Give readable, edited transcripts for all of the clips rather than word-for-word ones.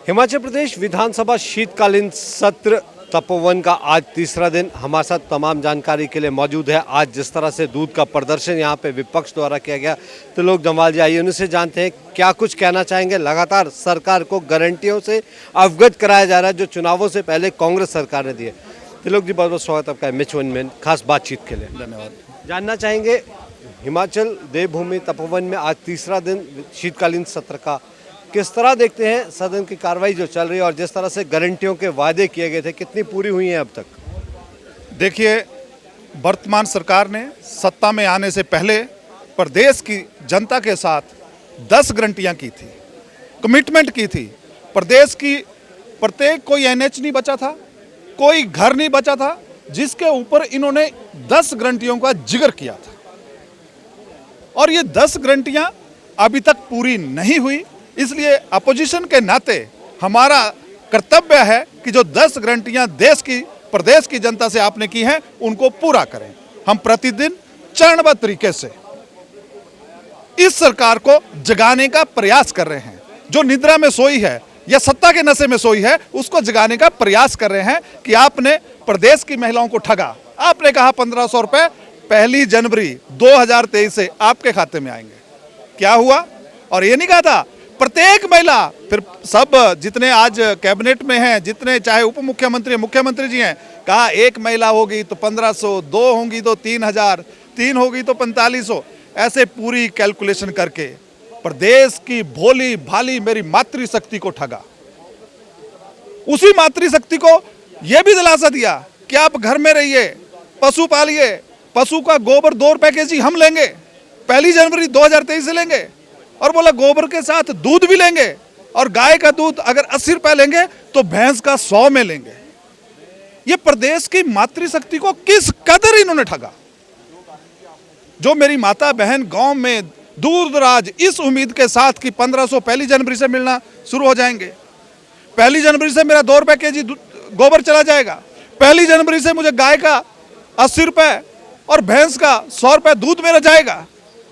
हिमाचल प्रदेश विधानसभा शीतकालीन सत्र तपोवन का आज तीसरा दिन। हमारे साथ तमाम जानकारी के लिए मौजूद है। आज जिस तरह से दूध का प्रदर्शन यहाँ पे विपक्ष द्वारा किया गया, तो लोग जम्वाल जी आइए उनसे जानते हैं क्या कुछ कहना चाहेंगे। लगातार सरकार को गारंटियों से अवगत कराया जा रहा है जो चुनावों से पहले कांग्रेस सरकार ने दिए। तो लोग जी बहुत बहुत स्वागत आपका मिच वन में खास बातचीत के लिए। धन्यवाद। जानना चाहेंगे हिमाचल देवभूमि तपोवन में आज तीसरा दिन शीतकालीन सत्र का, किस तरह देखते हैं सदन की कार्रवाई जो चल रही है और जिस तरह से गारंटियों के वादे किए गए थे कितनी पूरी हुई हैं अब तक? देखिए, वर्तमान सरकार ने सत्ता में आने से पहले प्रदेश की जनता के साथ 10 गारंटियां की थी, कमिटमेंट की थी। प्रदेश की प्रत्येक कोई एनएच नहीं बचा था, कोई घर नहीं बचा था जिसके ऊपर इन्होंने 10 गारंटियों का जिक्र किया था। और ये 10 गारंटियां अभी तक पूरी नहीं हुई। इसलिए अपोजिशन के नाते हमारा कर्तव्य है कि जो 10 गारंटियां प्रदेश की जनता से आपने की हैं उनको पूरा करें। हम प्रतिदिन चरणबद्ध तरीके से इस सरकार को जगाने का प्रयास कर रहे हैं। जो निद्रा में सोई है या सत्ता के नशे में सोई है उसको जगाने का प्रयास कर रहे हैं कि आपने प्रदेश की महिलाओं को ठगा। आपने कहा 1500 रुपए 1 जनवरी 2023 से आपके खाते में आएंगे। क्या हुआ? और ये नहीं कहा था प्रत्येक महिला, फिर सब जितने आज कैबिनेट में हैं, जितने चाहे उप मुख्यमंत्री मुख्यमंत्री जी हैं, कहा एक महिला होगी तो 1500, 2 होंगी तो 3000, 3 होगी तो 4500, ऐसे पूरी कैलकुलेशन करके प्रदेश की भोली भाली मेरी मातृशक्ति को ठगा। उसी मातृशक्ति को यह भी दिलासा दिया कि आप घर में रहिए, पशु पालिए, पशु का गोबर 2 रुपए केजी हम लेंगे, 1 जनवरी 2023 से लेंगे। और बोला गोबर के साथ दूध भी लेंगे, और गाय का दूध अगर 80 रुपए लेंगे तो भैंस का 100 में लेंगे। ये प्रदेश की मातृशक्ति को किस कदर इन्होंने ठगा। जो मेरी माता बहन गांव में दूर दराज इस उम्मीद के साथ कि 1500 1 जनवरी से मिलना शुरू हो जाएंगे, 1 जनवरी से मेरा 2 रुपए केजी गोबर चला जाएगा, 1 जनवरी से मुझे गाय का 80 रुपए और भैंस का 100 रुपए दूध मेरा जाएगा।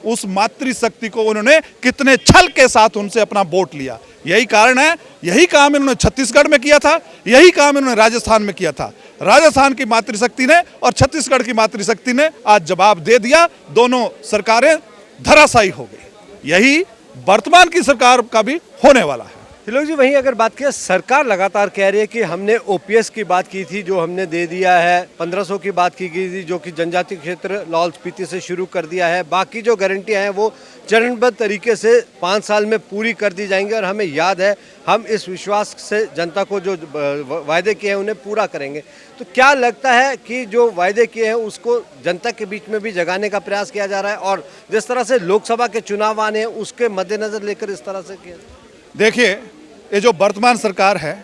उस मातृशक्ति को उन्होंने कितने छल के साथ उनसे अपना वोट लिया। यही कारण है, यही काम इन्होंने छत्तीसगढ़ में किया था, यही काम इन्होंने राजस्थान में किया था। राजस्थान की मातृशक्ति ने और छत्तीसगढ़ की मातृशक्ति ने आज जवाब दे दिया। दोनों सरकारें धराशायी हो गई। यही वर्तमान की सरकार का भी होने वाला है। लोग जी वहीं अगर बात करें, सरकार लगातार कह रही है कि हमने ओपीएस की बात की थी जो हमने दे दिया है, 1500 की बात की गई थी जो कि जनजातीय क्षेत्र लाहौल स्पीति से शुरू कर दिया है। बाकी जो गारंटियां हैं वो चरणबद्ध तरीके से 5 साल में पूरी कर दी जाएंगी और हमें याद है हम इस विश्वास से जनता को जो वायदे किए हैं उन्हें पूरा करेंगे। तो क्या लगता है कि जो वायदे किए हैं उसको जनता के बीच में भी जगाने का प्रयास किया जा रहा है, और जिस तरह से लोकसभा के चुनाव आने हैं उसके मद्देनजर लेकर इस तरह से किया? देखिए, ये जो वर्तमान सरकार है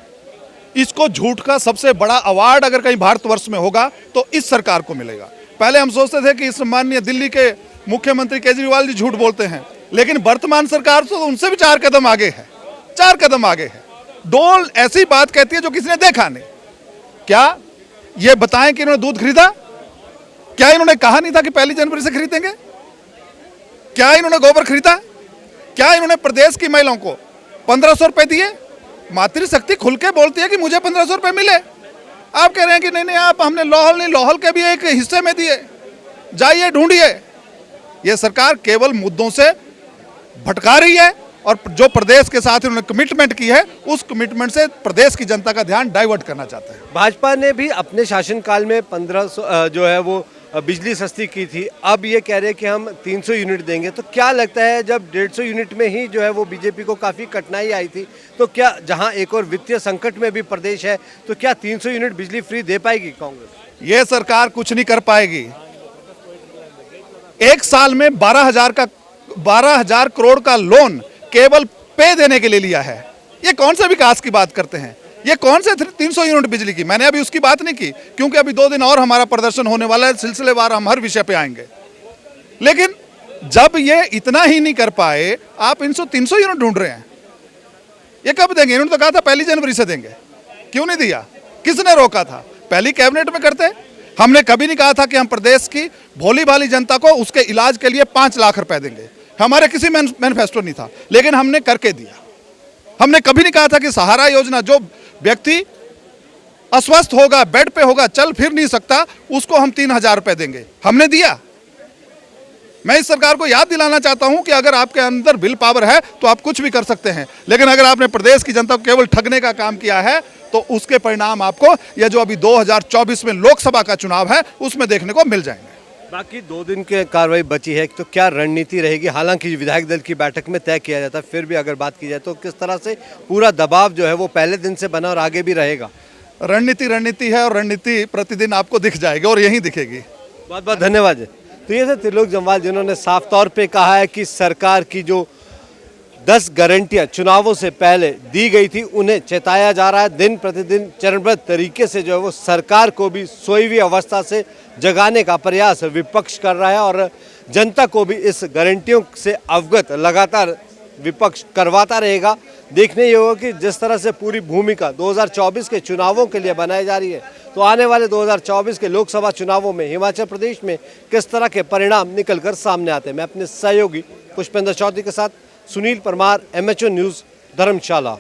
इसको झूठ का सबसे बड़ा अवार्ड अगर कहीं भारतवर्ष में होगा तो इस सरकार को मिलेगा। पहले हम सोचते थे कि इस माननीय दिल्ली के मुख्यमंत्री केजरीवाल जी झूठ बोलते हैं, लेकिन वर्तमान सरकार तो उनसे भी 4 कदम आगे है। 4 कदम आगे है। डोल ऐसी बात कहती है जो किसी ने देखा नहीं। क्या ये बताएं कि इन्होंने दूध खरीदा? क्या इन्होंने कहा नहीं था कि 1 जनवरी से खरीदेंगे? क्या इन्होंने गोबर खरीदा? क्या इन्होंने प्रदेश की महिलाओं को 1500 रुपए दिए? मातृशक्ति खुल के बोलती है कि मुझे 1500 रुपए मिले। आप कह रहे हैं कि नहीं आप हमने लाहौल के भी एक हिस्से में दिए, जाइए ढूंढिए। यह सरकार केवल मुद्दों से भटका रही है और जो प्रदेश के साथ इन्होंने कमिटमेंट की है उस कमिटमेंट से प्रदेश की जनता का ध्यान डाइवर्ट करना चाहते हैं। भाजपा ने भी अपने शासनकाल में 1500 जो है वो बिजली सस्ती की थी, अब ये कह रहे हैं कि हम 300 यूनिट देंगे। तो क्या लगता है जब 150 यूनिट में ही जो है वो बीजेपी को काफ़ी कठिनाई आई थी, तो क्या जहां एक और वित्तीय संकट में भी प्रदेश है तो क्या 300 यूनिट बिजली फ्री दे पाएगी कांग्रेस? ये सरकार कुछ नहीं कर पाएगी। 1 साल में 12,000 करोड़ का लोन केवल पे देने के लिए लिया है। ये कौन सा विकास की बात करते हैं? ये कौन से 300 यूनिट बिजली की? मैंने अभी उसकी बात नहीं की क्योंकि अभी 2 दिन और हमारा प्रदर्शन होने वाला है, सिलसिलेवार हम हर विषय पे आएंगे। लेकिन जब ये इतना ही नहीं कर पाए, आप 300 यूनिट ढूंढ रहे हैं। ये कब देंगे? इन्होंने तो कहा था 1 जनवरी से देंगे। क्यों नहीं दिया? किसने रोका था? पहली कैबिनेट में करते। हमने कभी नहीं कहा था कि हम प्रदेश की भोली भाली जनता को उसके इलाज के लिए 5 लाख रुपए देंगे। हमारे किसी मैनिफेस्टो नहीं था, लेकिन हमने करके दिया। हमने कभी नहीं कहा था कि सहारा योजना, जो व्यक्ति अस्वस्थ होगा, बेड पे होगा, चल फिर नहीं सकता, उसको हम 3,000 रुपए देंगे, हमने दिया। मैं इस सरकार को याद दिलाना चाहता हूं कि अगर आपके अंदर विल पावर है तो आप कुछ भी कर सकते हैं, लेकिन अगर आपने प्रदेश की जनता को केवल ठगने का काम किया है तो उसके परिणाम आपको ये जो अभी 2024 में लोकसभा का चुनाव है उसमें देखने को मिल जाएंगे। बाकी 2 दिन की कार्रवाई बची है, तो क्या रणनीति रहेगी? हालांकि विधायक दल की बैठक में तय किया जाता है, फिर भी अगर बात की जाए तो किस तरह से पूरा दबाव जो है वो पहले दिन से बना और आगे भी रहेगा? रणनीति है और रणनीति प्रतिदिन आपको दिख जाएगी और यहीं दिखेगी। बहुत बहुत धन्यवाद। तो ये थे त्रिलोक जम्वाल, जिन्होंने साफ तौर पे कहा है कि सरकार की जो 10 गारंटियां चुनावों से पहले दी गई थी उन्हें चेताया जा रहा है। दिन प्रतिदिन चरणबद्ध तरीके से जो है वो सरकार को भी सोई हुई अवस्था से जगाने का प्रयास विपक्ष कर रहा है और जनता को भी इस गारंटियों से अवगत लगातार विपक्ष करवाता रहेगा। देखने ये होगा कि जिस तरह से पूरी भूमिका 2024 के चुनावों के लिए बनाई जा रही है, तो आने वाले 2024 के लोकसभा चुनावों में हिमाचल प्रदेश में किस तरह के परिणाम निकलकर सामने आते हैं। मैं अपने सहयोगी पुष्पेंद्र चौधरी के साथ सुनील परमार, MHO न्यूज़, धर्मशाला।